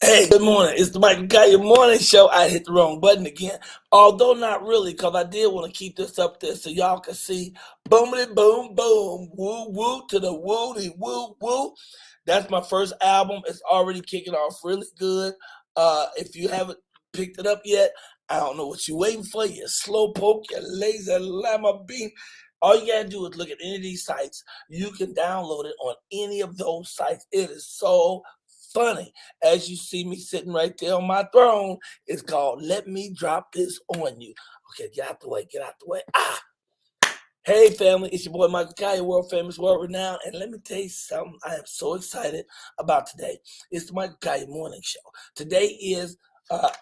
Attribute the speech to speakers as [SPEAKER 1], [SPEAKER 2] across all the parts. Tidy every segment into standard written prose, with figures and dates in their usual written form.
[SPEAKER 1] Hey, good morning. It's the Michael Colyar Morning Show. I hit the wrong button again. Although not really, because I did want to keep this up there so y'all can see boomity boom boom, woo woo to the woody woo woo. That's my first album. It's already kicking off really good. If you haven't picked it up yet, I don't know what you're waiting for. You slowpoke, you lazy lama bean. All you gotta do is look at any of these sites. You can download it on any of those sites. It is so funny. As you see me sitting right there on my throne, it's called Let Me Drop This On You. Okay, get out the way, get out the way. Hey family, it's your boy Michael Colyar, world famous, world renowned, and let me tell you something I am so excited about today. It's the Michael Colyar Morning Show. Today is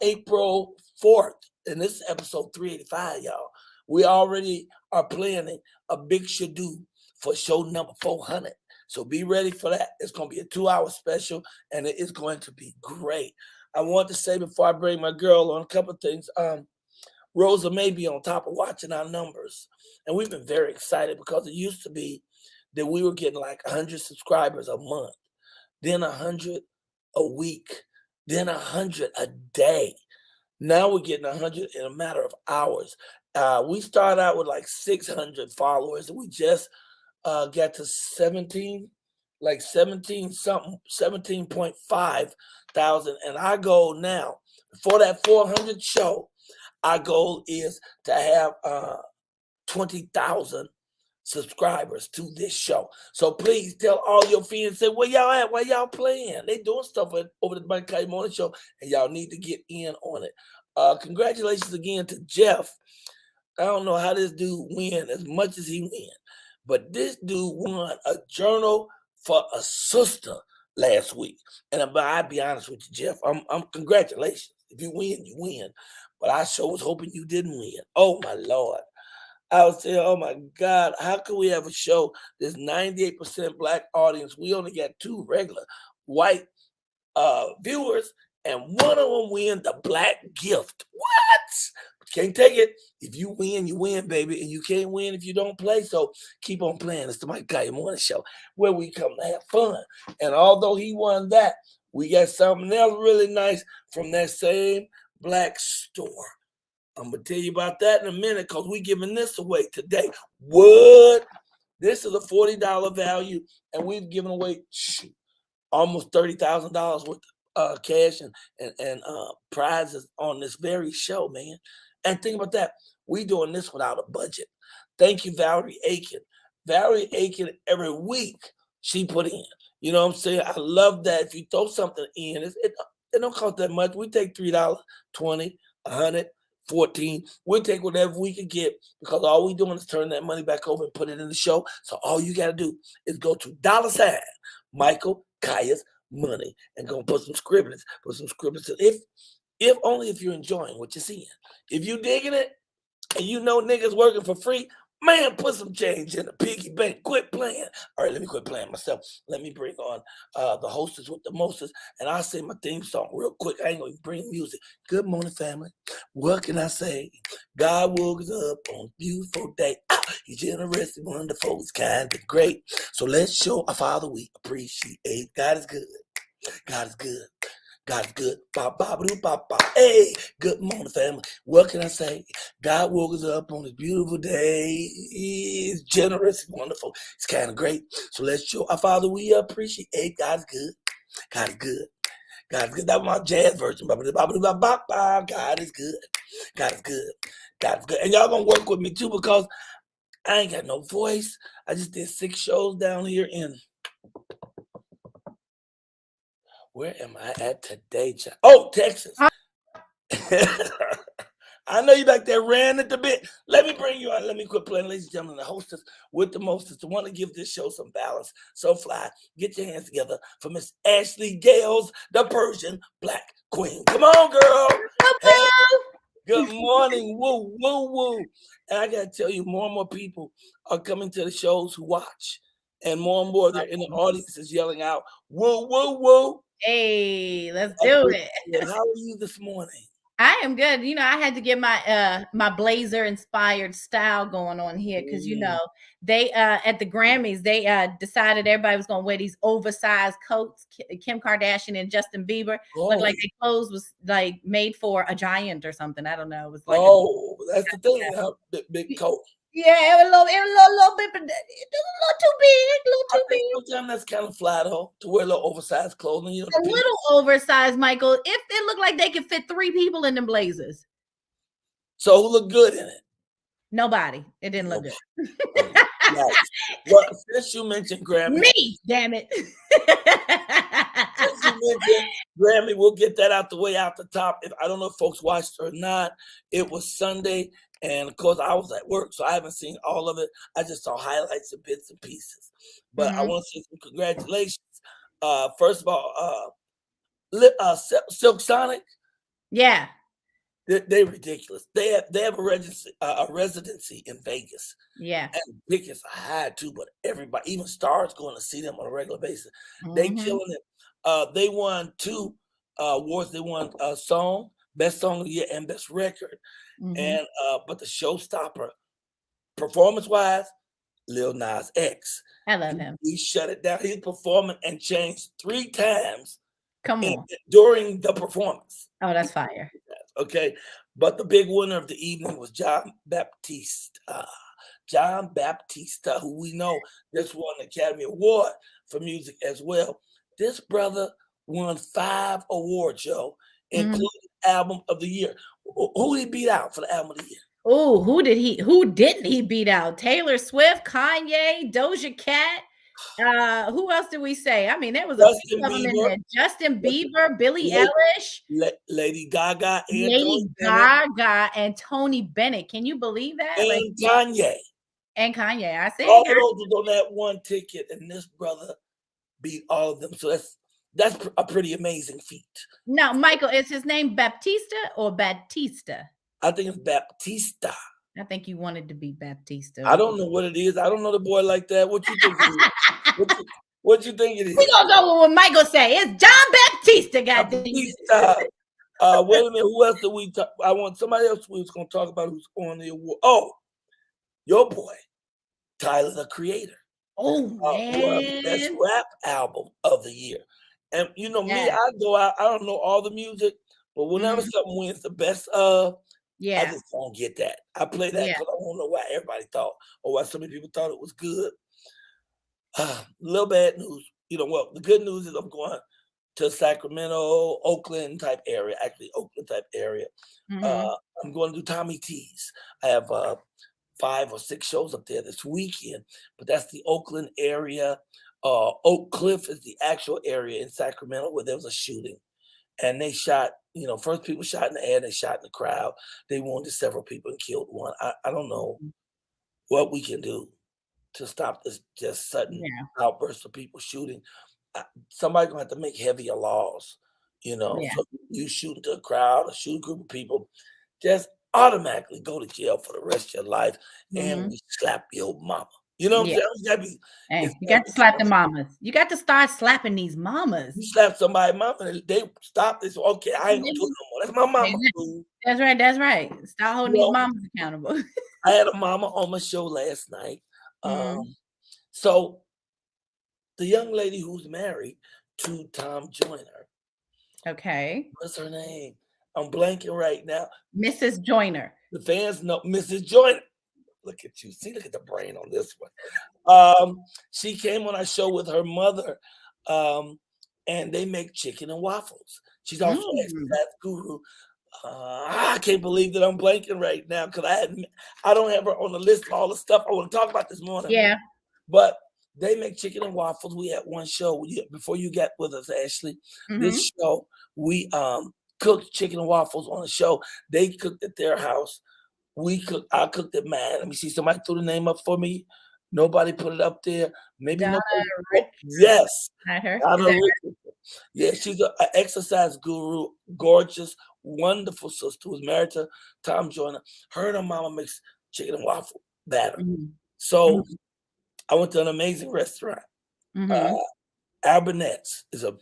[SPEAKER 1] April 4th, and this is episode 385, y'all. We already are planning a big show-do for show number 400. So be ready for that. It's going to be a 2-hour special, and it is going to be great. I want to say before I bring my girl on a couple of things, Rosa may be on top of watching our numbers, and we've been very excited because it used to be that we were getting like 100 subscribers a month, then 100 a week, then 100 a day. Now we're getting 100 in a matter of hours. We started out with like 600 followers, and we just got to 17, like 17 something, 17.5 thousand. And our goal now, for that 400 show, our goal is to have 20,000 subscribers to this show. So please tell all your friends, say, where y'all at? Where y'all playing? They doing stuff over the Michael Colyar Morning Show, and y'all need to get in on it. Congratulations again to Jeff. I don't know how this dude win as much as he win, but this dude won a journal for a sister last week. And I'll be honest with you, Jeff, I'm congratulations. If you win, you win. But I sure was hoping you didn't win. Oh my Lord. I was saying, oh my God, how can we have a show that's 98% black audience? We only got 2 regular white viewers, and one of them win the black gift. What? Can't take it. If you win, baby, and you can't win if you don't play. So keep on playing. It's the Michael Colyar Morning Show, where we come to have fun. And although he won that, we got something else really nice from that same black store. I'm gonna tell you about that in a minute, because we're giving this away today. What? This is a $40 value, and we've given away almost $30,000 worth of cash and prizes on this very show, man. And think about that. We doing this without a budget. Thank you, Valerie Aiken. Valerie Aiken, every week she put in. You know what I'm saying? I love that. If you throw something in, it don't cost that much. We take $3, 20, 100, 14. We'll take whatever we can get, because all we doing is turn that money back over and put it in the show. So all you got to do is go to $ Michael Colyar's Money and go put some scribblings. If only if you're enjoying what you're seeing. If you digging it and you know niggas working for free, man, put some change in the piggy bank. Quit playing. All right, let me quit playing myself. Let me bring on the hostess with the mostest, and I'll say my theme song real quick. I ain't gonna bring music. Good morning, family. What can I say? God woke us up on a beautiful day. He's generous, wonderful, he's kind and great. So let's show our Father we appreciate. God is good. God is good. God is good. Ba ba ba ba ba. Hey, good morning, family. What can I say? God woke us up on this beautiful day. He's generous, wonderful. It's kind of great. So let's show our Father we appreciate. God is good. God is good. God is good. That was my jazz version. God is good. God is good. God is good. And y'all gonna work with me too, because I ain't got no voice. I just did 6 shows down here in Where am I at today, child? Oh, Texas. I know you like that ran at the bit. Let me bring you on. Let me quit playing, ladies and gentlemen. The hostess with the mostest, the one to give this show some balance. So fly. Get your hands together for Miss Ashley Gales, the Persian Black Queen. Come on, girl. Hey, good morning. Woo, woo, woo. And I got to tell you, more and more people are coming to the shows who watch. And more they're in the audience is yelling out, woo, woo, woo.
[SPEAKER 2] Hey, let's do it.
[SPEAKER 1] How are you this morning?
[SPEAKER 2] I am good. You know, I had to get my my blazer inspired style going on here because you know they at the Grammys they decided everybody was gonna wear these oversized coats. Kim Kardashian and Justin Bieber looked like their clothes was like made for a giant or something. I don't know. It was like
[SPEAKER 1] that's the thing. Big coat.
[SPEAKER 2] Yeah, it was a little bit, but it was a little too big.
[SPEAKER 1] I think sometimes that's kind of flat, though, to wear a little oversized clothing. You know,
[SPEAKER 2] a little oversized, Michael. If it looked like they could fit 3 people in them blazers.
[SPEAKER 1] So who looked good in it?
[SPEAKER 2] Nobody. It didn't look good.
[SPEAKER 1] Right. Well, since you mentioned Grammy.
[SPEAKER 2] Me, damn it.
[SPEAKER 1] Since you mentioned Grammy, we'll get that out the way out the top. I don't know if folks watched or not. It was Sunday. And of course, I was at work, so I haven't seen all of it. I just saw highlights and bits and pieces. But I want to say some congratulations. First of all, Silk Sonic.
[SPEAKER 2] Yeah,
[SPEAKER 1] they're ridiculous. They have a residency in Vegas.
[SPEAKER 2] Yeah,
[SPEAKER 1] and tickets are high too. But everybody, even stars, going to see them on a regular basis. They killing it. They won 2 awards. They won song, best song of the year, and best record. And but the showstopper, performance-wise, Lil Nas X.
[SPEAKER 2] I love him.
[SPEAKER 1] He shut it down. He's performing and changed 3 times.
[SPEAKER 2] Come on.
[SPEAKER 1] During the performance.
[SPEAKER 2] Oh, that's fire.
[SPEAKER 1] Okay. But the big winner of the evening was John Baptista. John Baptista, who we know just won the Academy Award for music as well. This brother won 5 awards, yo, including Album of the Year. Who did he beat out for the Album of the Year?
[SPEAKER 2] Oh, who didn't he beat out? Taylor Swift, Kanye, Doja Cat. Who else did we say? I mean, there was a few of them in there. Justin Bieber, Billie Eilish,
[SPEAKER 1] Lady Gaga,
[SPEAKER 2] and Tony Bennett. Can you believe that?
[SPEAKER 1] And Kanye.
[SPEAKER 2] And Kanye. I said
[SPEAKER 1] all those was on that one ticket, and this brother beat all of them. So that's a pretty amazing feat.
[SPEAKER 2] Now, Michael, is his name Baptista or Batista?
[SPEAKER 1] I think it's Baptista.
[SPEAKER 2] I think you wanted to be Baptista.
[SPEAKER 1] I don't know what it is. I don't know the boy like that. What you think it is? What you think it is?
[SPEAKER 2] We're going to go with what Michael say. It's John Baptista, goddamn.
[SPEAKER 1] Wait a minute. Who else did we talk? I want somebody else we was going to talk about who's on the award. Oh, your boy, Tyler, the Creator.
[SPEAKER 2] Oh, man.
[SPEAKER 1] Best rap album of the year. And you know me, I go out, I don't know all the music, but whenever something wins the best of, I just don't get that. I play that because I don't know why everybody thought, or why so many people thought it was good. Little bad news. You know, well, the good news is I'm going to Sacramento, Oakland type area, I'm going to do Tommy T's. I have 5 or 6 shows up there this weekend, but that's the Oakland area. Oak Cliff is the actual area in Sacramento where there was a shooting. And they shot, first people shot in the air, they shot in the crowd. They wounded several people and killed one. I don't know what we can do to stop this just sudden outburst of people shooting. Somebody's going to have to make heavier laws, So you shoot into a crowd, or shoot a group of people, just automatically go to jail for the rest of your life, and we slap your mama. You know what I'm saying?
[SPEAKER 2] You got to slap the mamas. You got to start slapping these mamas.
[SPEAKER 1] You slap somebody's mama, and they stop this. Okay, I ain't gonna do it no more. That's my mama.
[SPEAKER 2] That's right. Start holding these mamas accountable.
[SPEAKER 1] I had a mama on my show last night. So the young lady who's married to Tom Joyner.
[SPEAKER 2] Okay.
[SPEAKER 1] What's her name? I'm blanking right now.
[SPEAKER 2] Mrs. Joyner.
[SPEAKER 1] The fans know Mrs. Joyner. Look at you. See, look at the brain on this one. She came on our show with her mother, and they make chicken and waffles. She's also an exercise guru. I can't believe that I'm blanking right now because I don't have her on the list of all the stuff I want to talk about this morning.
[SPEAKER 2] Yeah.
[SPEAKER 1] But They make chicken and waffles. We had one show before you got with us, Ashley. This show, we cooked chicken and waffles on a show. They cooked at their house. I cooked at mine. Let me see. Somebody threw the name up for me. Nobody put it up there. Maybe
[SPEAKER 2] Donna
[SPEAKER 1] nobody. Yes.
[SPEAKER 2] Not her.
[SPEAKER 1] Donna Yeah, she's an exercise guru, gorgeous, wonderful sister who's married to Tom Joyner. Her and her mama makes chicken and waffle batter. So I went to an amazing restaurant. Albernette's is a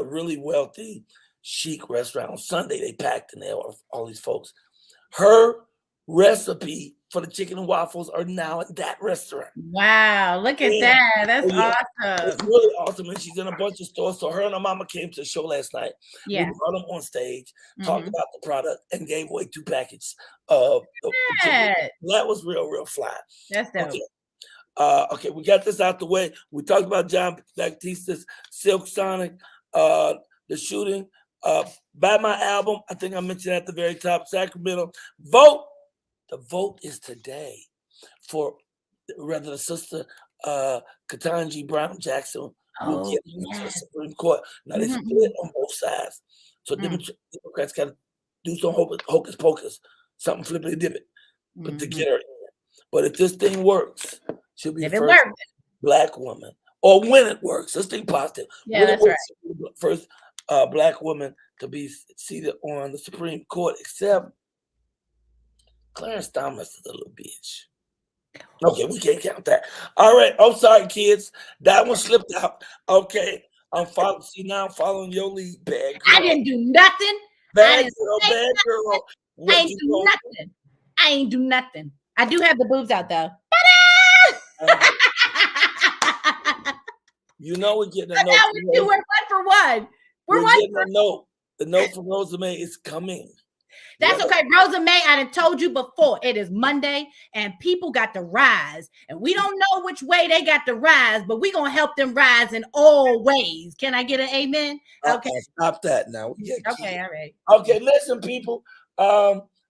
[SPEAKER 1] really wealthy, chic restaurant. On Sunday, they packed in there, all these folks. Her recipe for the chicken and waffles are now at that restaurant.
[SPEAKER 2] Wow, look at that. That's awesome.
[SPEAKER 1] It's really awesome. And she's in a bunch of stores. So her and her mama came to the show last night.
[SPEAKER 2] Yeah.
[SPEAKER 1] We brought them on stage, talked about the product, and gave away 2 packages of that was real fly.
[SPEAKER 2] That's dope.
[SPEAKER 1] Okay. Okay, we got this out the way. We talked about John Baptista's Silk Sonic, the shooting. Buy my album. I think I mentioned at the very top, Sacramento. Vote. The vote is today for rather the sister Ketanji Brown Jackson will get into the Supreme Court. Now they split on both sides. So Democrats got to do some hocus pocus, something flippity dip it, but to get her in. But if this thing works, she'll be the first Black woman. Or when it works, let's think positive.
[SPEAKER 2] Yeah,
[SPEAKER 1] when
[SPEAKER 2] that's
[SPEAKER 1] it works, she'll be the first Black woman to be seated on the Supreme Court, except Clarence Thomas is a little bitch. Okay, we can't count that. All right. I'm sorry, kids. That one slipped out. Okay. I'm following your lead, bad girl.
[SPEAKER 2] I didn't do nothing.
[SPEAKER 1] Bad girl.
[SPEAKER 2] I ain't do nothing. I ain't do nothing. I do have the boobs out though.
[SPEAKER 1] You know we're getting a
[SPEAKER 2] note. We're 1 for 1. We're
[SPEAKER 1] getting a note. The note from Rosa May is coming.
[SPEAKER 2] That's okay. Rosa May, I done told you before. It is Monday and people got to rise. And we don't know which way they got to rise, but we're going to help them rise in all ways. Can I get an amen? Okay.
[SPEAKER 1] Stop that now.
[SPEAKER 2] Okay, all right.
[SPEAKER 1] Okay, listen, people.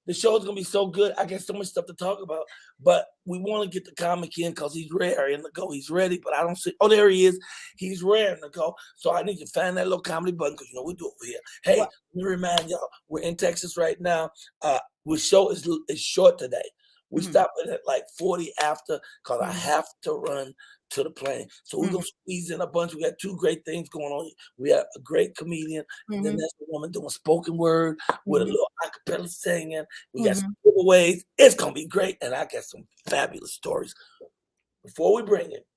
[SPEAKER 1] The show is going to be so good. I got so much stuff to talk about, but we want to get the comic in because he's raring to go. He's ready, but I don't see. Oh, there he is. He's raring to go. So I need to find that little comedy button because, we do it over here. Hey, let me remind y'all, we're in Texas right now. Our show is short today. We stopped at like 40 after because I have to run to the plane. So we're going to squeeze in a bunch. We got 2 great things going on. We have a great comedian, and then there's a woman doing spoken word with a little acapella singing. We got some giveaways. It's going to be great, and I got some fabulous stories. Before we bring it,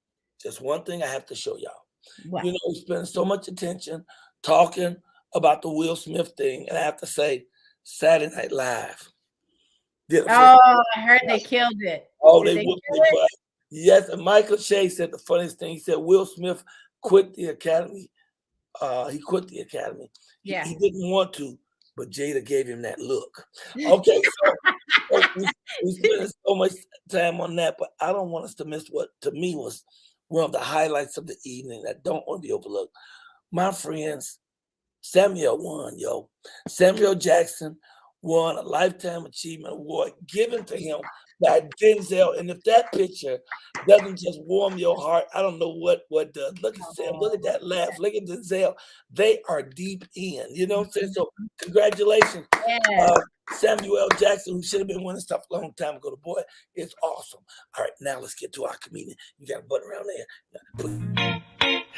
[SPEAKER 1] just one thing I have to show y'all.
[SPEAKER 2] What?
[SPEAKER 1] We spend so much attention talking about the Will Smith thing, and I have to say, Saturday Night Live.
[SPEAKER 2] I heard they killed it.
[SPEAKER 1] Oh, they whooped it. Yes, and Michael Shea said the funniest thing. He said Will Smith quit the Academy. He quit the Academy.
[SPEAKER 2] Yeah.
[SPEAKER 1] He didn't want to, but Jada gave him that look. Okay, so we spent so much time on that, but I don't want us to miss what to me was one of the highlights of the evening that don't want to be overlooked. My friends, Samuel won, yo. Samuel Jackson won a Lifetime Achievement Award given to him by Denzel. And if that picture doesn't just warm your heart, I don't know what does. Look at Sam. Look at that laugh. Look at Denzel. They are deep in. You know what I'm saying? So congratulations. Samuel Jackson, who should have been winning stuff a long time ago. The boy is awesome. All right, now let's get to our comedian. You got a button around there.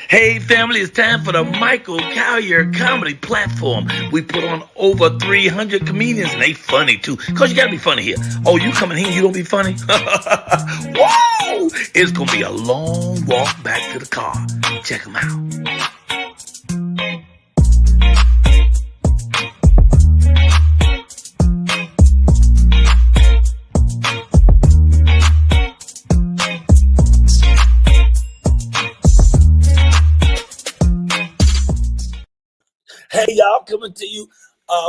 [SPEAKER 1] Hey family, it's time for the Michael Colyar Comedy Platform. We put on over 300 comedians and they funny too. Cause you gotta be funny here. Oh, you coming here and you don't be funny? Whoa! It's gonna be a long walk back to the car. Check them out. Hey, y'all, coming to you.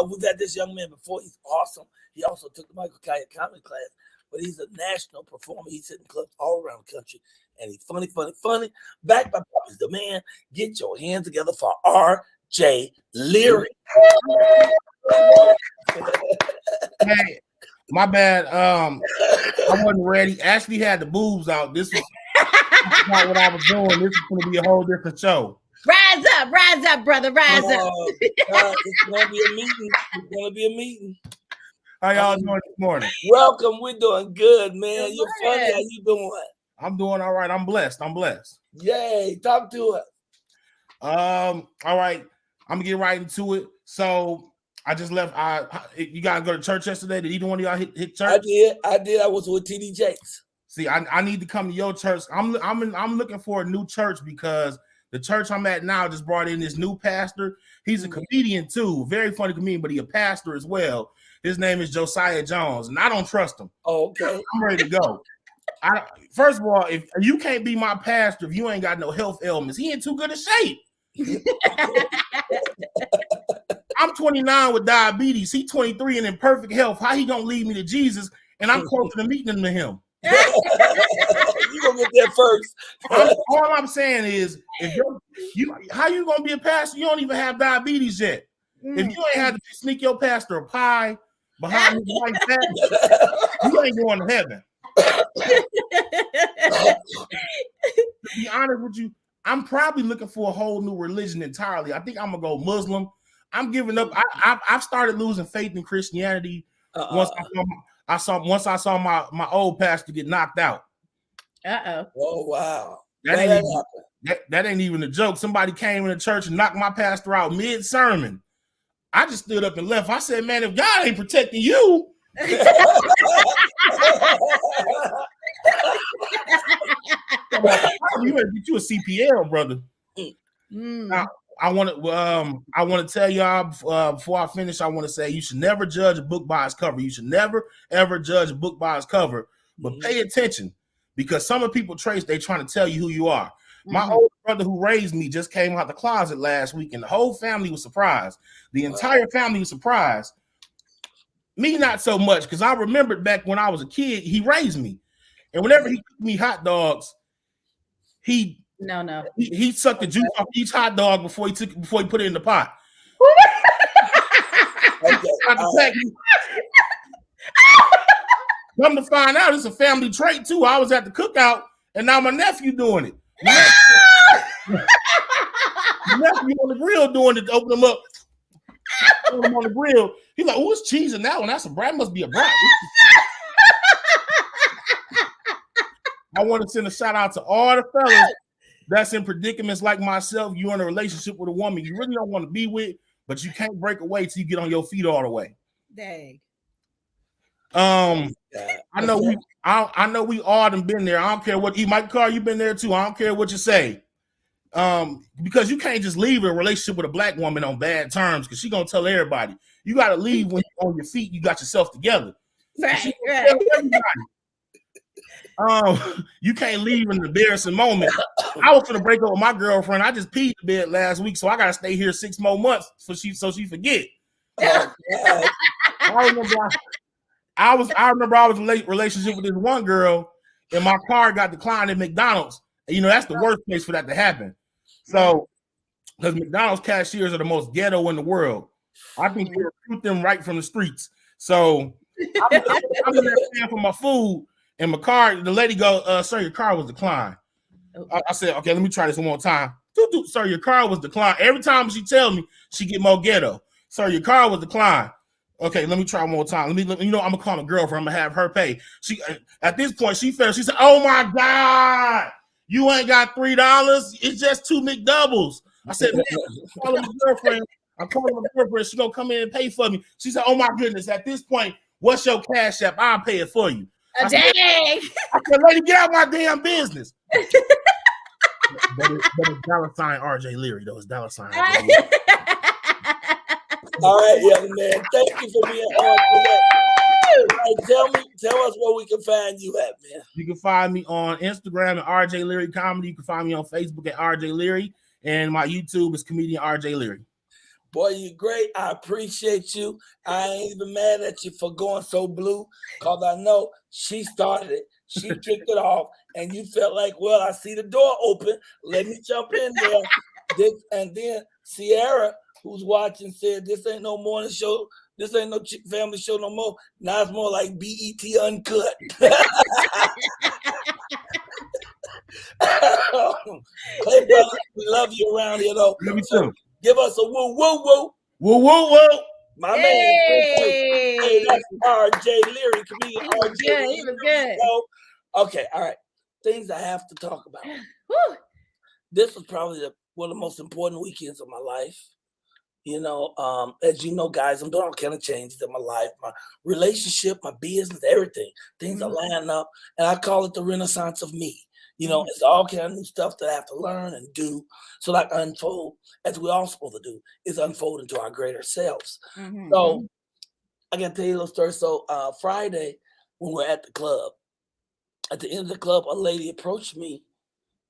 [SPEAKER 1] We got this young man before. He's awesome. He also took the Michael Colyar comedy class, but he's a national performer. He's hitting clubs all around the country, and he's funny. Backed by Bobby's the man. Get your hands together for R.J. Leery.
[SPEAKER 3] Hey, my bad. I wasn't ready. Ashley had the boobs out. This was not what I was doing. This is going to be a whole different show.
[SPEAKER 2] Rise up, brother, rise up.
[SPEAKER 1] It's gonna be a meeting. It's gonna be a meeting.
[SPEAKER 3] How y'all doing this morning?
[SPEAKER 1] Welcome. We're doing good, man.
[SPEAKER 2] Good
[SPEAKER 1] You're funny. How you doing?
[SPEAKER 3] I'm doing all right. I'm blessed.
[SPEAKER 1] Yay! Talk to us.
[SPEAKER 3] All right. I'm gonna get right into it. So I just left. You guys go to church yesterday? Did either one of y'all hit church?
[SPEAKER 1] I did. I was with TD Jakes.
[SPEAKER 3] See, I need to come to your church. I'm looking for a new church because the church I'm at now just brought in this new pastor. He's a comedian too, very funny comedian, but he's a pastor as well. His name is Josiah Jones, and I don't trust him.
[SPEAKER 1] Oh, okay.
[SPEAKER 3] I'm ready to go. First of all, if you can't be my pastor if you ain't got no health ailments, he in too good a shape. I'm 29 with diabetes. He 23 and in perfect health. How he gonna lead me to Jesus? And I'm closer to meeting him than him.
[SPEAKER 1] You gonna get there first.
[SPEAKER 3] All I'm saying is, how you gonna be a pastor? You don't even have diabetes yet. If you ain't had to sneak your pastor a pie behind his wife's back, you ain't going to heaven. To be honest with you, I'm probably looking for a whole new religion entirely. I think I'm gonna go Muslim. I'm giving up. I've started losing faith in Christianity once I saw my old pastor get knocked out.
[SPEAKER 1] Oh wow.
[SPEAKER 3] That ain't even a joke. Somebody came in the church and knocked my pastor out mid-sermon. I just stood up and left. I said, man, if God ain't protecting you. You better get you a CPL, brother. Now, I want to tell y'all before I finish. I want to say you should never judge a book by its cover. You should never ever judge a book by its cover. But pay attention, because some of the people trace they trying to tell you who you are. My older brother who raised me just came out the closet last week, and the whole family was surprised. The entire family was surprised. Me, not so much, because I remembered back when I was a kid, he raised me, and whenever he cooked me hot dogs, he sucked the juice off each hot dog before he put it in the pot. Come to find out, it's a family trait too. I was at the cookout, and now my nephew doing it. My nephew on the grill doing it to open them up. On the grill, he's like, "Oh, it's cheese in that one. That's a brat. Must be a brat." I want to send a shout out to all the fellas that's in predicaments like myself. You're in a relationship with a woman you really don't want to be with, but you can't break away till you get on your feet all the way.
[SPEAKER 2] Dang.
[SPEAKER 3] I know we all done been there. I don't care what Michael Colyar, you've been there too. I don't care what you say. Because you can't just leave a relationship with a black woman on bad terms, because she's gonna tell everybody. You gotta leave when you're on your feet, you got yourself together.
[SPEAKER 2] Right.
[SPEAKER 3] You can't leave in an embarrassing moment. I was gonna break up with my girlfriend. I just peed the bed last week, so I gotta stay here 6 more months so she forget. I remember I was in a relationship with this one girl, and my car got declined at McDonald's. And, that's the worst place for that to happen. So, because McDonald's cashiers are the most ghetto in the world. I think they recruit them right from the streets. So, I'm in there paying for my food, and the lady go, "Sir, your car was declined." I said, "Okay, let me try this one more time." "Sir, your car was declined." Every time she tells me, she get more ghetto. "Sir, your car was declined." "Okay, let me try one more time. I'm gonna call my girlfriend. I'm gonna have her pay." At this point, she fell. She said, "Oh my God, you ain't got $3. It's just 2 McDoubles." I said, "Man, I'm calling my girlfriend. She gonna come in and pay for me." She said, "Oh my goodness, at this point, what's your cash app? I'll pay it for you." I said, "Lady, get out my damn business." But it's $ RJ Leery, though. It's $.
[SPEAKER 1] All right, young man. Thank you for being on today. Right, tell us where we can find you at, man.
[SPEAKER 3] You can find me on Instagram at RJ Leery Comedy. You can find me on Facebook at RJ Leery, and my YouTube is comedian RJ Leery.
[SPEAKER 1] Boy, you're great. I appreciate you. I ain't even mad at you for going so blue, because I know she started it. She kicked it off, and you felt like, well, I see the door open. Let me jump in there. And then Sierra, who's watching, said, "This ain't no morning show. This ain't no family show no more. Now it's more like BET Uncut." Hey, brother, we love you around here, though.
[SPEAKER 3] Let me
[SPEAKER 1] So
[SPEAKER 3] too.
[SPEAKER 1] give us a woo, woo, woo.
[SPEAKER 3] Woo, woo, woo.
[SPEAKER 1] My man.
[SPEAKER 2] Hey,
[SPEAKER 1] Hey, that's R.J. Leery, comedian
[SPEAKER 2] he was
[SPEAKER 1] R.J.
[SPEAKER 2] good. He was good.
[SPEAKER 1] Okay, all right. Things I have to talk about.
[SPEAKER 2] Whew.
[SPEAKER 1] This was probably one of the most important weekends of my life. As you know, guys, I'm doing all kind of changes in my life, my relationship, my business, everything. Things are lining up, and I call it the renaissance of me. It's all kind of new stuff that I have to learn and do. So like unfold, as we all supposed to do, is unfold into our greater selves. So I can tell you a little story. So Friday, when we're at the club, at the end of the club, a lady approached me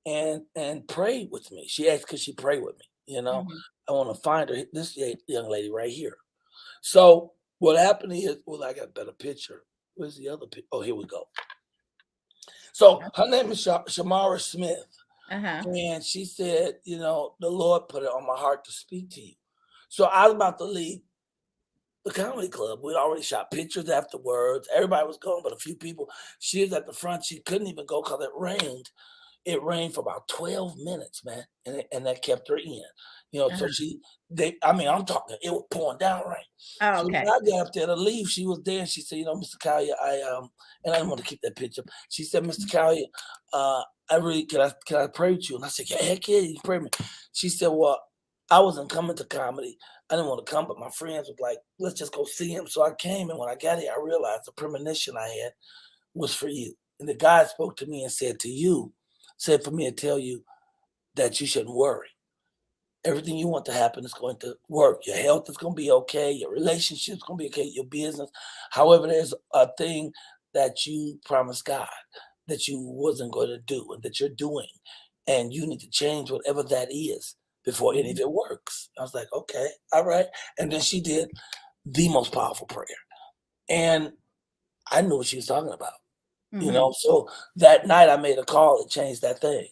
[SPEAKER 1] and prayed with me. She asked, could she pray with me? I want to find her, this young lady right here. So what happened is, well, I got a better picture. Where's the other picture? Oh, here we go. So her name is Shamara Smith. And she said, the Lord put it on my heart to speak to you. So I was about to leave the comedy club. We'd already shot pictures afterwards. Everybody was going, but a few people. She was at the front. She couldn't even go because it rained. It rained for about 12 minutes, man. And that kept her in. So I'm talking, it was pouring down rain.
[SPEAKER 2] Oh,
[SPEAKER 1] So
[SPEAKER 2] okay.
[SPEAKER 1] when I got up there to leave, she was there and she said, Mr. Colyar, and I didn't want to keep that picture. She said, Mr. Colyar, can I pray with you? And I said, yeah, heck yeah, you can pray with me. She said, well, I wasn't coming to comedy. I didn't want to come, but my friends was like, let's just go see him. So I came, and when I got here, I realized the premonition I had was for you. And the guy spoke to me and said for me to tell you that you shouldn't worry. Everything you want to happen is going to work. Your health is going to be okay. Your relationship is going to be okay. Your business. However, there's a thing that you promised God that you wasn't going to do and that you're doing. And you need to change whatever that is before any of it works. I was like, okay, all right. And then she did the most powerful prayer. And I knew what she was talking about. So that night I made a call that changed that thing.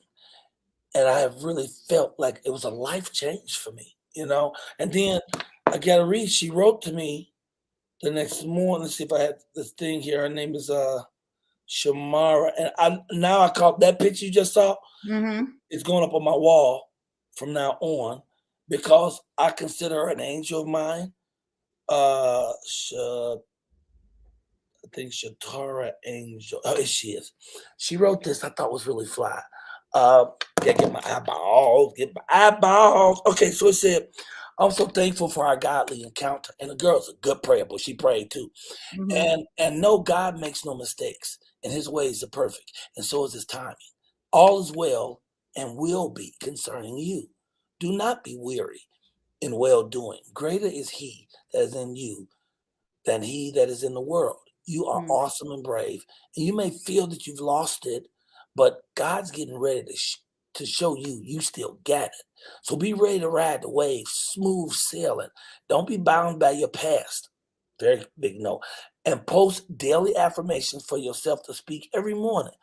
[SPEAKER 1] And I have really felt like it was a life change for me, And then I got to read, she wrote to me the next morning. Let's see if I had this thing here. Her name is Shamara. And I call that picture you just saw. It's going up on my wall from now on because I consider her an angel of mine. I think Shatara Angel. Oh, she is. She wrote this. I thought was really fly. Get my eyeballs. Okay, so it said, I'm so thankful for our godly encounter. And the girl's a good prayer, but she prayed too. And no, God makes no mistakes, and his ways are perfect, and so is his timing. All is well and will be concerning you. Do not be weary in well-doing. Greater is he that is in you than he that is in the world. You are awesome and brave, and you may feel that you've lost it, but God's getting ready to show you still got it. So be ready to ride the wave, smooth sailing. Don't be bound by your past. Very big no. And post daily affirmations for yourself to speak every morning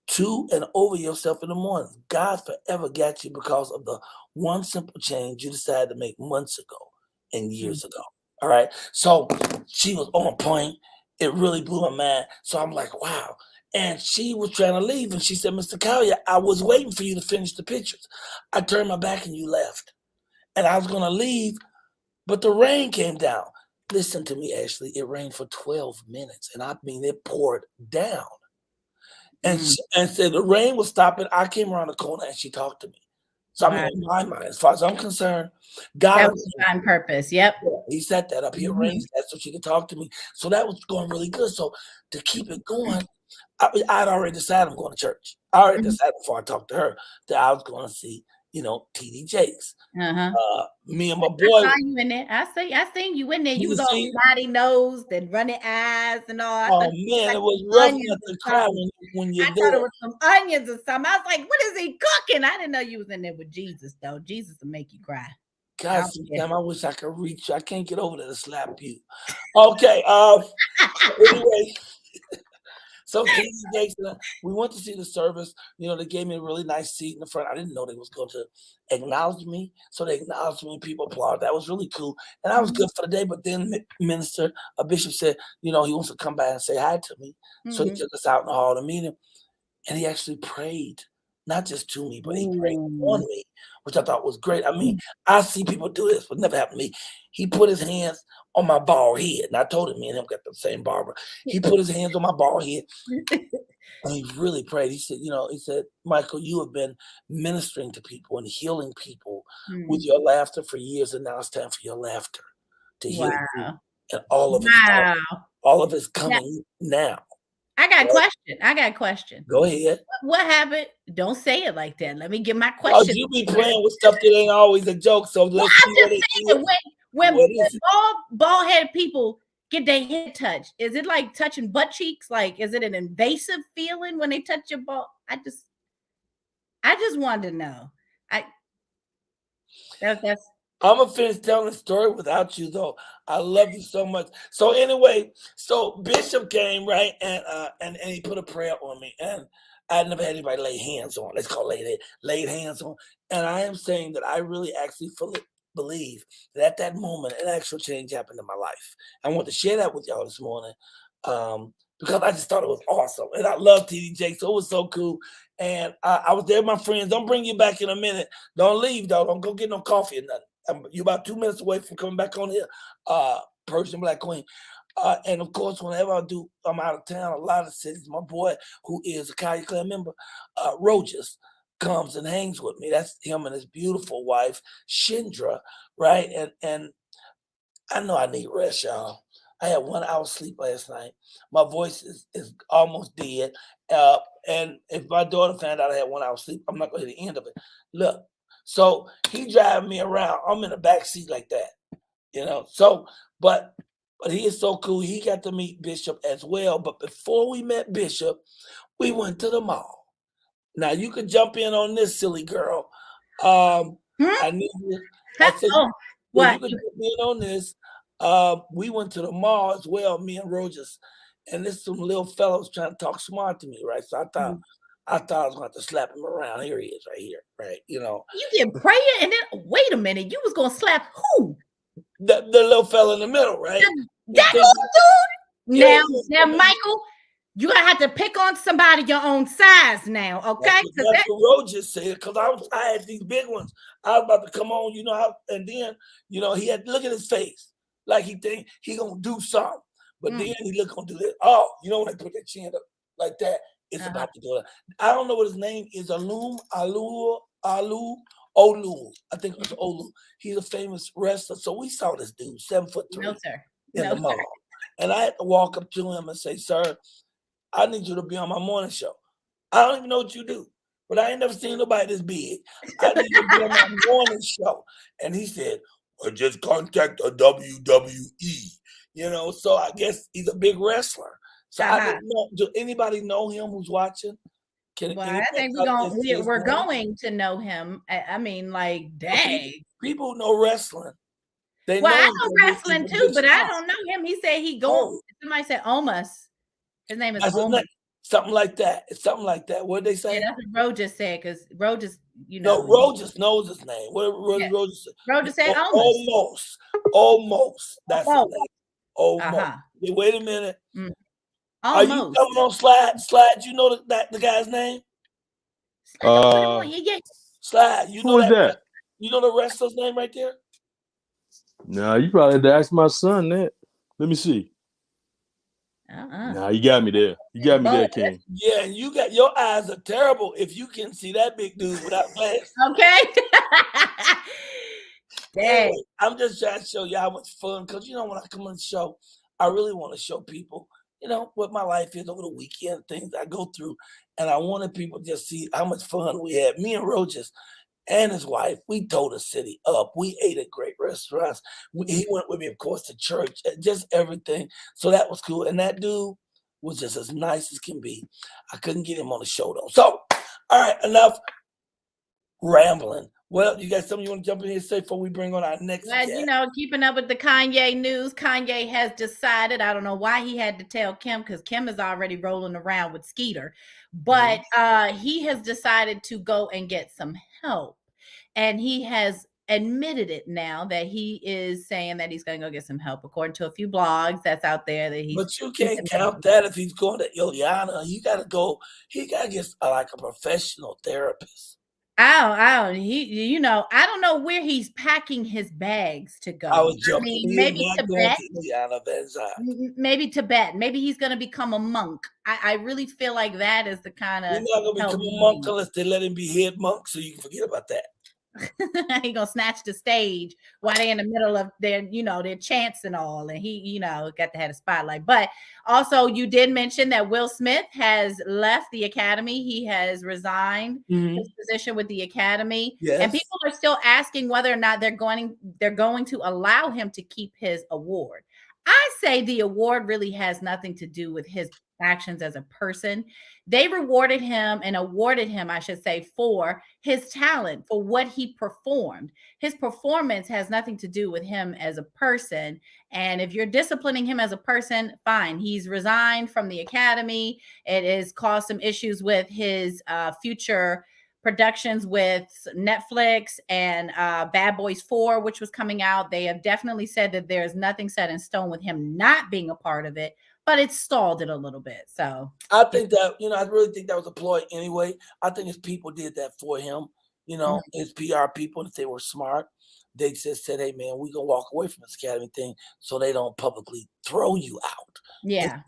[SPEAKER 1] to and over yourself in the morning. God forever got you because of the one simple change you decided to make months ago and years ago. All right. So she was on point. It really blew my mind. So I'm like, wow. And she was trying to leave. And she said, Mr. Colyar, I was waiting for you to finish the pictures. I turned my back and you left. And I was going to leave, but the rain came down. Listen to me, Ashley. It rained for 12 minutes. And I mean, it poured down. And said the rain was stopping. I came around the corner and she talked to me. So I mean, in my mind, as far as I'm concerned, God
[SPEAKER 2] that was divine purpose. Yep.
[SPEAKER 1] He set that up. He arranged that so she could talk to me. So that was going really good. So to keep it going, I'd already decided I'm going to church. I already decided before I talked to her that I was going to see, TD Jakes. Me and my boy.
[SPEAKER 2] I saw you in there. I seen you in there. You was all snotty nosed and running eyes and all.
[SPEAKER 1] Oh man, it was rough enough to cry when you're there.
[SPEAKER 2] I thought it was some onions or something. I was like, what is he cooking? I didn't know you was in there with Jesus, though. Jesus will make you cry.
[SPEAKER 1] God, sometimes I wish I could reach you. I can't get over there to slap you. Okay. Anyway. So we went to see the service. They gave me a really nice seat in the front. I didn't know they was going to acknowledge me. So they acknowledged me. People applauded. That was really cool. And I was good for the day. But then a bishop said, he wants to come by and say hi to me. So he took us out in the hall to meet him. And he actually prayed not just to me, but he prayed on me, which I thought was great. I mean, I see people do this, but never happened to me. He put his hands on my bald head, and I told him me and him got the same barber. He put his hands on my bald head, and he really prayed. He said, he said, Michael, you have been ministering to people and healing people with your laughter for years, and now it's time for your laughter to heal you. And all of it's coming now.
[SPEAKER 2] I got a question.
[SPEAKER 1] Go ahead.
[SPEAKER 2] What happened? Don't say it like that. Let me get my
[SPEAKER 1] Oh,
[SPEAKER 2] question.
[SPEAKER 1] you be playing with stuff that ain't always a joke. So let's see what it is.
[SPEAKER 2] When bald-headed people get their head touched, is it like touching butt cheeks? Like, is it an invasive feeling when they touch your bald? I just wanted to know.
[SPEAKER 1] I'm gonna finish telling the story without you, though. I love you so much. So anyway, Bishop came, right, and he put a prayer on me, and I never had anybody lay hands on. Let's call it laid hands on. And I am saying that I really actually fully believe that at that moment, an actual change happened in my life. I want to share that with y'all this morning because I just thought it was awesome, and I love TDJ, so it was so cool. And I was there with my friends. Don't bring you back in a minute. Don't leave, though. Don't go get no coffee or nothing. You're about 2 minutes away from coming back on here, Persian Black Queen. And of course, whenever I'm out of town, a lot of cities, my boy, who is a Colyar Clan member, Rojas, comes and hangs with me. That's him and his beautiful wife, Shindra, right? And I know I need rest, y'all. I had 1 hour sleep last night. My voice is almost dead. And if my daughter found out I had 1 hour sleep, I'm not going to hear the end of it. Look. So he driving me around. I'm in the back seat like that, So, but he is so cool. He got to meet Bishop as well. But before we met Bishop, we went to the mall. Now you could jump in on this, silly girl. I need you. I said, you could jump in on this. We went to the mall as well, me and Rojas, and there's some little fellows trying to talk smart to me, right? So I thought I was going to have to slap him around. Here he is, right here, right?
[SPEAKER 2] You did prayer, and then wait a minute, you was going to slap who?
[SPEAKER 1] The little fella in the middle, right?
[SPEAKER 2] That little dude. Now, Michael, you're gonna have to pick on somebody your own size now, okay?
[SPEAKER 1] That's what Rojas said, because I had these big ones. I was about to come on, and then he had to look at his face like he think he gonna do something, but then he look gonna do this. Oh, when they put their chin up like that, it's about to go. I don't know what his name is. Olu. I think it's Olu. He's a famous wrestler. So we saw this dude, 7'3", in the mall, and I had to walk up to him and say, "Sir, I need you to be on my morning show. I don't even know what you do, but I ain't never seen nobody this big. I need you to be on my morning show." And he said, "Well, just contact a WWE." So I guess he's a big wrestler. So I didn't know. Do anybody know him who's watching?
[SPEAKER 2] I think we're going to know him. I mean, like, dang.
[SPEAKER 1] People know wrestling.
[SPEAKER 2] I know wrestling too, but I don't know him. He said he going. Somebody said Omas. His name is Omas.
[SPEAKER 1] Something like that. It's something like that. What did they say?
[SPEAKER 2] Yeah, that's what Rojas said, because Rojas,
[SPEAKER 1] No, Rojas knows his name. What Rojas said?
[SPEAKER 2] Rojas said Omas.
[SPEAKER 1] Almost. That's his name. Almost. Wait a minute. Are you coming on Slide? Slide, you know the guy's name? Slide. You know that? You know the wrestler's name right there?
[SPEAKER 4] No, you probably had to ask my son that. Let me see. Nah, you got me there. You got me there, King.
[SPEAKER 1] Yeah, and your eyes are terrible if you can see that big dude without glasses.
[SPEAKER 2] Okay.
[SPEAKER 1] Anyway, I'm just trying to show you how much fun, because when I come on the show, I really want to show people, what my life is over the weekend, things I go through, and I wanted people to just see how much fun we had. Me and Rojas and his wife, we tore the city up. We ate at great restaurants. He went with me, of course, to church, just everything. So that was cool. And that dude was just as nice as can be. I couldn't get him on the show, though. So, all right, enough rambling. Well, you got something you want to jump in here and say before we bring on our next guest?
[SPEAKER 2] Keeping up with the Kanye news, Kanye has decided, I don't know why he had to tell Kim, because Kim is already rolling around with Skeeter, but he has decided to go and get some help. And he has admitted it now that he is saying that he's going to go get some help, according to a few blogs that's out there that he's.
[SPEAKER 1] But you can't count that if he's going to Ileana. You got to go. He got to get like a professional therapist.
[SPEAKER 2] I don't know where he's packing his bags to go.
[SPEAKER 1] I was joking.
[SPEAKER 2] Maybe Tibet.
[SPEAKER 1] Maybe
[SPEAKER 2] Tibet. Maybe he's going to become a monk. I really feel like that is the kind of.
[SPEAKER 1] He's not going to become a monk unless they let him be head monk, so you can forget about that.
[SPEAKER 2] He gonna snatch the stage while they're in the middle of their chants and all, and he got to have a spotlight. But also, you did mention that Will Smith has left the Academy. He has resigned his position with the Academy, and people are still asking whether or not they're going to allow him to keep his award. I say the award really has nothing to do with his actions as a person. They rewarded him and awarded him, I should say, for his talent, for what he performed. His performance has nothing to do with him as a person. And if you're disciplining him as a person, fine. He's resigned from the Academy. It has caused some issues with his future productions with Netflix and Bad Boys 4, which was coming out. They have definitely said that there's nothing set in stone with him not being a part of it, but it stalled it a little bit. So
[SPEAKER 1] I think that, I really think that was a ploy anyway. I think his people did that for him, his PR people, if they were smart, they just said, hey man, we're going to walk away from this Academy thing so they don't publicly throw you out.
[SPEAKER 2] Yeah.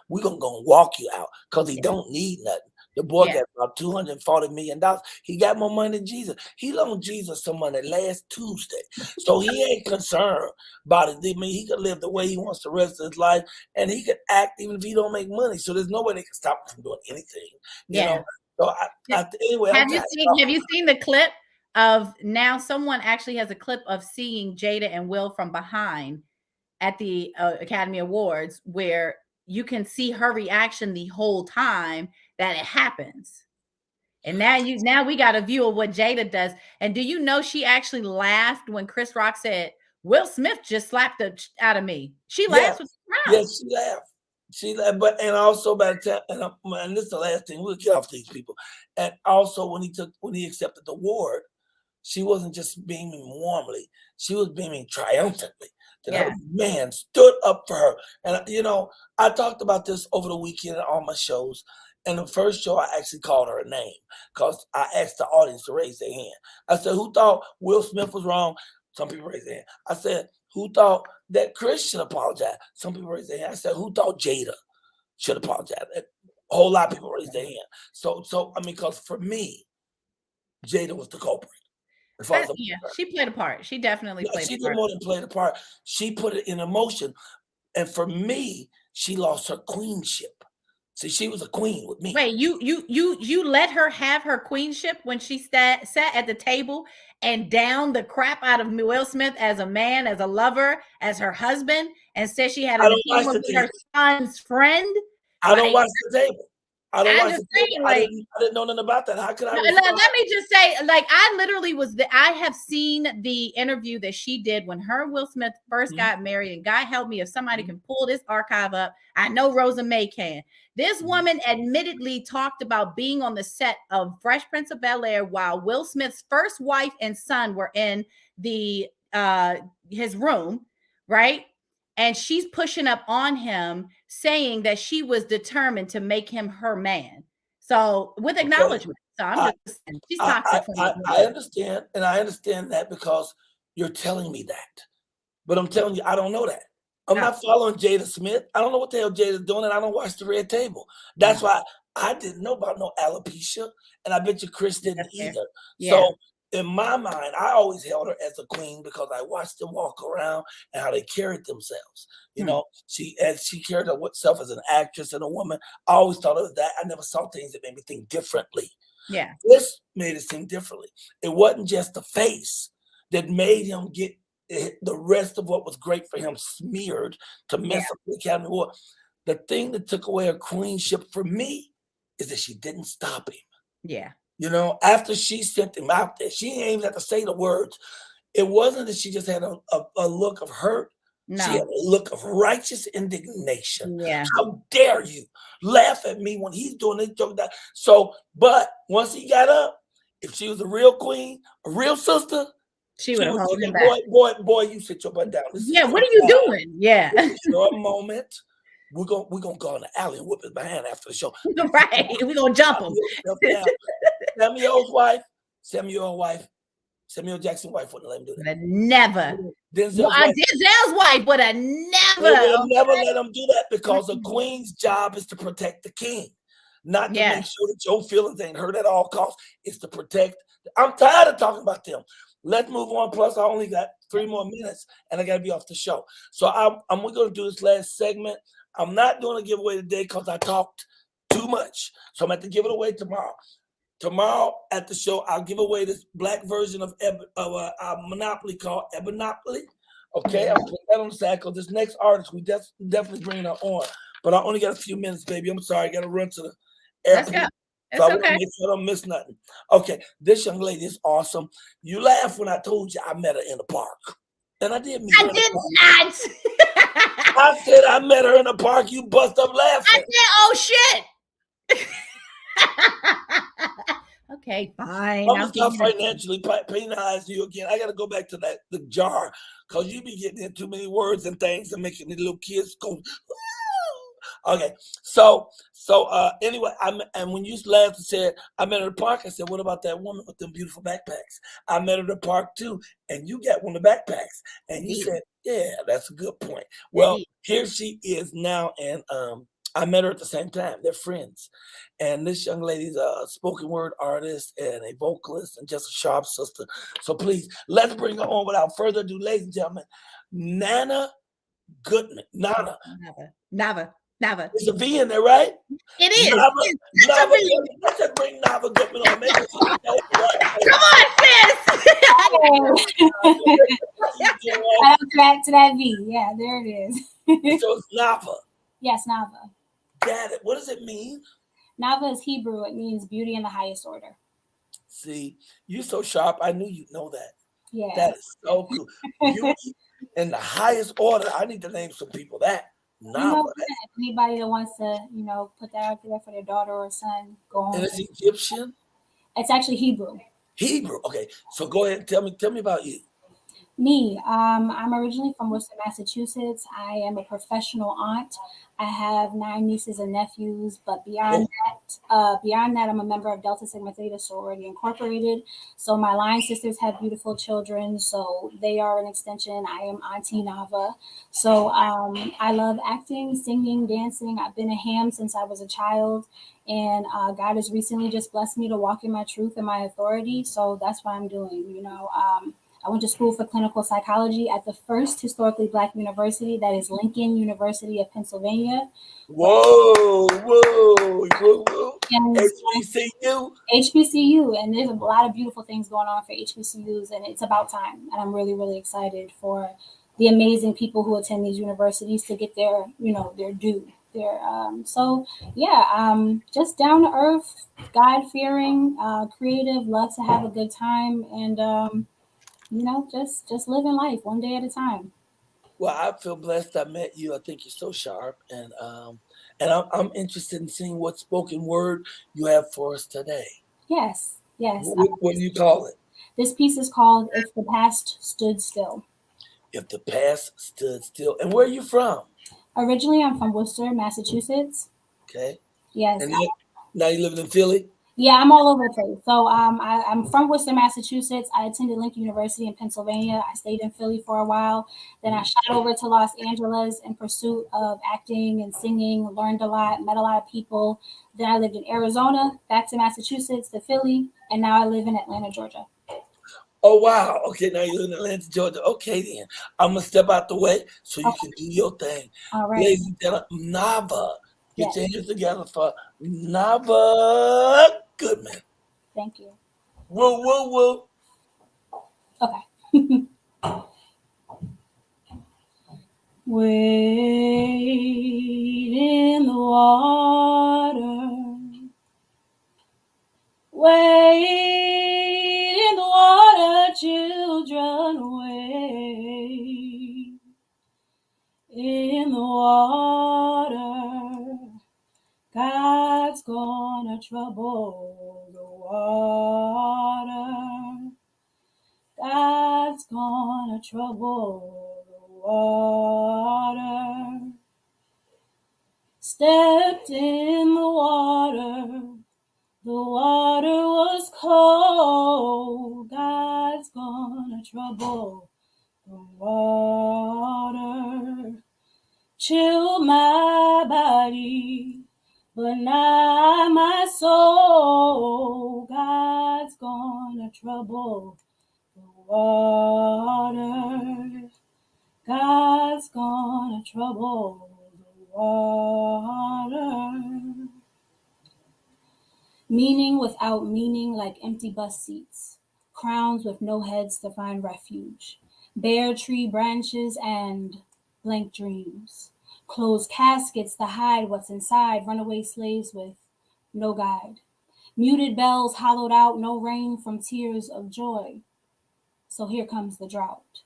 [SPEAKER 1] We're going to go and walk you out because he don't need nothing. The boy got about $240 million. He got more money than Jesus. He loaned Jesus some money last Tuesday. So he ain't concerned about it. I mean, he could live the way he wants the rest of his life, and he could act even if he don't make money. So there's no way they can stop him from doing anything. You know? So anyway.
[SPEAKER 2] Have you seen the clip of now someone actually has a clip of seeing Jada and Will from behind at the Academy Awards where you can see her reaction the whole time that it happens. And now we got a view of what Jada does. And do you know she actually laughed when Chris Rock said, Will Smith just slapped the out of me. She laughed with the crowd.
[SPEAKER 1] Yes, she laughed. She laughed, and also by the time, and this is the last thing, we'll get off these people. And also when he accepted the award, she wasn't just beaming warmly, she was beaming triumphantly. That man stood up for her. And I talked about this over the weekend on all my shows. And the first show, I actually called her a name because I asked the audience to raise their hand. I said, who thought Will Smith was wrong? Some people raised their hand. I said, who thought that Chris should apologize? Some people raised their hand. I said, who thought Jada should apologize? A whole lot of people raised their hand. So because for me, Jada was the culprit.
[SPEAKER 2] She played a part. She definitely played a part.
[SPEAKER 1] She did more than play a part. She put it in emotion. And for me, she lost her queenship. See, she was a queen with me.
[SPEAKER 2] Wait, you let her have her queenship when she sat at the table and downed the crap out of Will Smith as a man, as a lover, as her husband, and said she had an appointment with her son's friend?
[SPEAKER 1] I don't watch the table. I didn't know nothing about that. How could I?
[SPEAKER 2] Let me just say, I literally I have seen the interview that she did when her and Will Smith first got married. And God help me if somebody can pull this archive up. I know Rosa May can. This woman admittedly talked about being on the set of Fresh Prince of Bel-Air while Will Smith's first wife and son were in his room, right? And she's pushing up on him, saying that she was determined to make him her man. So with acknowledgement. So I'm just saying, she's toxic.
[SPEAKER 1] I understand. And I understand that because you're telling me that. But I'm telling you, I don't know that. I'm not following Jada Smith. I don't know what the hell Jada's doing, and I don't watch the Red Table. That's why I didn't know about no alopecia, and I bet you Chris didn't either. Yeah. So in my mind, I always held her as a queen because I watched them walk around and how they carried themselves. She carried herself as an actress and a woman. I always thought of that. I never saw things that made me think differently.
[SPEAKER 2] Yeah.
[SPEAKER 1] This made it seem differently. It wasn't just the face that made him get the rest of what was great for him smeared to mess up the Academy Award. The thing that took away her queenship for me is that she didn't stop him.
[SPEAKER 2] Yeah.
[SPEAKER 1] After she sent him out there, she didn't even have to say the words. It wasn't that she just had a look of hurt. No. She had a look of righteous indignation.
[SPEAKER 2] Yeah.
[SPEAKER 1] How dare you laugh at me when he's doing this joke? But once he got up, if she was a real queen, a real sister,
[SPEAKER 2] She would have held him back.
[SPEAKER 1] Boy, you sit your butt down.
[SPEAKER 2] What are you doing? Yeah.
[SPEAKER 1] This is your moment. We're gonna go in the alley and whip his behind after the show.
[SPEAKER 2] Right. We're gonna jump him.
[SPEAKER 1] Samuel's wife, Samuel Jackson's wife wouldn't let him do that.
[SPEAKER 2] Never. Denzel's wife would have never.
[SPEAKER 1] Never let him do that, because a queen's job is to protect the king, not to make sure that your feelings ain't hurt at all costs. It's to protect. I'm tired of talking about them. Let's move on. Plus, I only got 3 more minutes, and I got to be off the show. So we're going to do this last segment. I'm not doing a giveaway today because I talked too much. So I'm going to give it away tomorrow. Tomorrow at the show, I'll give away this black version of our Monopoly called Ebanopoly. Okay, I'll put that on the side because this next artist, we definitely bring her on. But I only got a few minutes, baby. I'm sorry. I got to run to the airport.
[SPEAKER 2] Let's go.
[SPEAKER 1] So I want to make sure I don't miss nothing. Okay, this young lady is awesome. You laughed when I told you I met her in the park. And I did meet her.
[SPEAKER 2] I did not.
[SPEAKER 1] I said I met her in the park. You bust up laughing.
[SPEAKER 2] I said, oh, shit. Okay, fine.
[SPEAKER 1] I'm going to start financially penalizing you again. I got to go back to the jar, because you be getting in too many words and things and making the little kids go. Okay, so anyway, and when you laughed and said I met her at the park, I said, what about that woman with them beautiful backpacks? I met her at the park too, and you got one of the backpacks, and you said, yeah, that's a good point. Well, here she is now, and I met her at the same time. They're friends, and this young lady's a spoken word artist and a vocalist and just a sharp sister. So please, let's bring her on without further ado, ladies and gentlemen. Nava Goodman. Nava. There's a V in there, right?
[SPEAKER 2] It is.
[SPEAKER 1] Let's just bring Nava Goodman on.
[SPEAKER 2] Come on, sis.
[SPEAKER 5] Back to that V. Yeah, there it is.
[SPEAKER 1] So it's Nava.
[SPEAKER 5] Yes, Nava.
[SPEAKER 1] Got it. What does it mean?
[SPEAKER 5] Nava is Hebrew. It means beauty in the highest order.
[SPEAKER 1] See, you're so sharp. I knew you'd know that.
[SPEAKER 5] Yeah.
[SPEAKER 1] That is so cool. Beauty in the highest order. I need to name some people that. Nava.
[SPEAKER 5] Anybody that wants to, put that out there for their daughter or son, go on.
[SPEAKER 1] And it's Egyptian?
[SPEAKER 5] It's actually Hebrew.
[SPEAKER 1] Hebrew. Okay. So go ahead and tell me about you.
[SPEAKER 5] Me, I'm originally from Worcester, Massachusetts. I am a professional aunt. I have 9 nieces and nephews, but beyond that, I'm a member of Delta Sigma Theta Sorority Incorporated. So my line sisters have beautiful children, so they are an extension. I am Auntie Nava. So I love acting, singing, dancing. I've been a ham since I was a child, and God has recently just blessed me to walk in my truth and my authority. So that's what I'm doing. I went to school for clinical psychology at the first historically Black university, that is Lincoln University of Pennsylvania.
[SPEAKER 1] Whoa.
[SPEAKER 5] And HBCU, and there's a lot of beautiful things going on for HBCUs, and it's about time. And I'm really, really excited for the amazing people who attend these universities to get their due. Just down to earth, God fearing, creative, love to have a good time, and just living life one day at a time.
[SPEAKER 1] Well, I feel blessed I met you. I think you're so sharp, and I'm interested in seeing what spoken word you have for us today.
[SPEAKER 5] Yes.
[SPEAKER 1] What do you call it?
[SPEAKER 5] This piece is called "If the Past Stood Still."
[SPEAKER 1] If the past stood still. And where are you from?
[SPEAKER 5] Originally, I'm from Worcester, Massachusetts.
[SPEAKER 1] Okay.
[SPEAKER 5] Yes.
[SPEAKER 1] And now you living in Philly?
[SPEAKER 5] Yeah, I'm all over the place. So I'm from Worcester, Massachusetts. I attended Lincoln University in Pennsylvania. I stayed in Philly for a while. Then I shot over to Los Angeles in pursuit of acting and singing, learned a lot, met a lot of people. Then I lived in Arizona, back to Massachusetts, to Philly, and now I live in Atlanta, Georgia.
[SPEAKER 1] Oh, wow. Okay, now you live in Atlanta, Georgia. Okay, then. I'm going to step out the way so you can do your thing.
[SPEAKER 5] All right.
[SPEAKER 1] Ladies and gentlemen, Nava. Get your hands together for Nava Goodman.
[SPEAKER 5] Thank you.
[SPEAKER 1] Woo.
[SPEAKER 5] Okay. Wade in the water. Wade in the water, children, wade in the water. God's gonna trouble the water. God's God's gonna trouble the water. Stepped in the water. The water was cold. God's gonna trouble the water. Chill my body, but not my soul. God's gonna trouble the water. God's gonna trouble the water. Meaning without meaning, like empty bus seats. Crowns with no heads to find refuge. Bare tree branches and blank dreams. Closed caskets to hide what's inside. Runaway slaves with no guide. Muted bells hollowed out, no rain from tears of joy. So here comes the drought.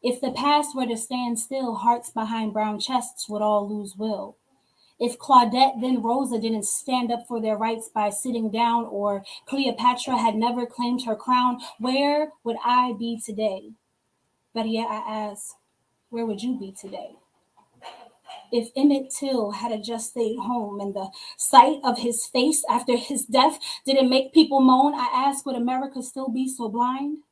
[SPEAKER 5] If the past were to stand still, hearts behind brown chests would all lose will. If Claudette, then Rosa, didn't stand up for their rights by sitting down, or Cleopatra had never claimed her crown, where would I be today? But yet I ask, where would you be today? If Emmett Till had just stayed home and the sight of his face after his death didn't make people moan, I ask, would America still be so blind?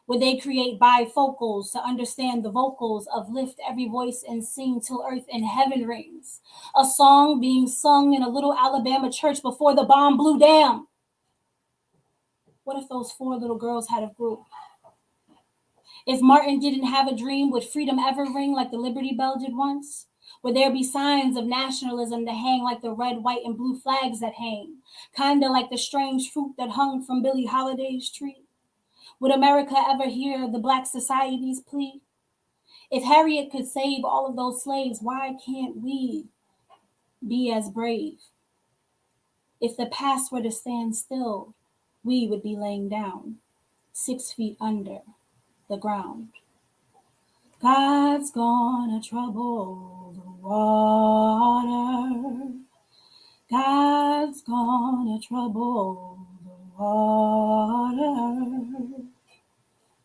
[SPEAKER 5] Would they create bifocals to understand the vocals of lift every voice and sing till earth and heaven rings? A song being sung in a little Alabama church before the bomb blew down. What if those 4 little girls had a group? If Martin didn't have a dream, would freedom ever ring like the Liberty Bell did once? Would there be signs of nationalism to hang like the red, white, and blue flags that hang? Kinda like the strange fruit that hung from Billie Holiday's tree? Would America ever hear the Black Society's plea? If Harriet could save all of those slaves, why can't we be as brave? If the past were to stand still, we would be laying down 6 feet under the ground. God's gonna trouble the water. God's gonna trouble the water.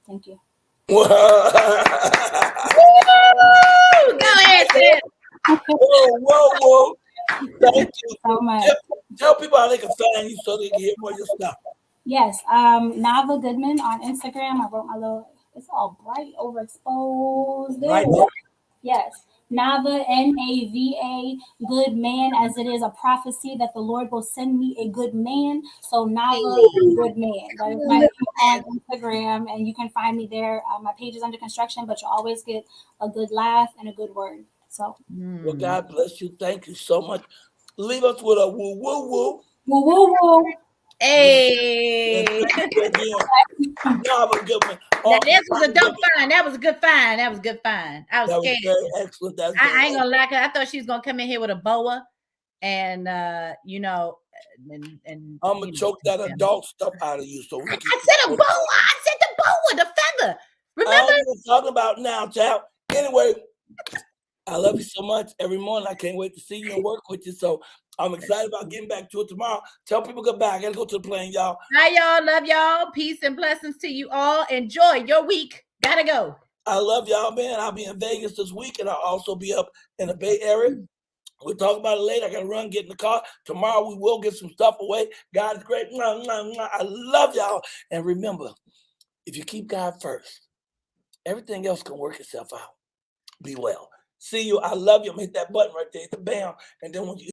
[SPEAKER 5] Thank you.
[SPEAKER 2] Go ahead, sis.
[SPEAKER 1] Whoa. Thank you
[SPEAKER 5] so much.
[SPEAKER 1] Tell people how they can find you so they can hear more of your stuff.
[SPEAKER 5] Yes, Nava Goodman on Instagram. I wrote my little, it's all bright, overexposed. There.
[SPEAKER 1] Right.
[SPEAKER 5] Yes, Nava, Nava, good man, as it is a prophecy that the Lord will send me a good man. So Nava, good man. That is my name on Instagram, and you can find me there. My page is under construction, but you'll always get a good laugh and a good word. So,
[SPEAKER 1] well, God bless you. Thank you so much. Leave us with a woo woo woo.
[SPEAKER 5] Woo woo woo.
[SPEAKER 2] Hey.
[SPEAKER 1] Nava Goodman.
[SPEAKER 2] This was a dope find. That was a good find. I was scared.
[SPEAKER 1] Was very excellent.
[SPEAKER 2] I ain't gonna lie. I thought she was gonna come in here with a boa, and and
[SPEAKER 1] I'm gonna choke that adult stuff out of you. So
[SPEAKER 2] I said a boa. I said the boa, the feather. Remember?
[SPEAKER 1] I'm talking about now, child. Anyway, I love you so much. Every morning, I can't wait to see you and work with you. So I'm excited about getting back to it tomorrow. Tell people goodbye. I gotta go to the plane, y'all.
[SPEAKER 2] Bye, y'all. Love y'all. Peace and blessings to you all. Enjoy your week. Gotta go.
[SPEAKER 1] I love y'all, man. I'll be in Vegas this week, and I'll also be up in the Bay Area. We'll talk about it later. I gotta run, get in the car. Tomorrow we will get some stuff away. God is great. I love y'all. And remember, if you keep God first, everything else can work itself out. Be well. See you. I love you. Hit that button right there. Hit the bam. And then when you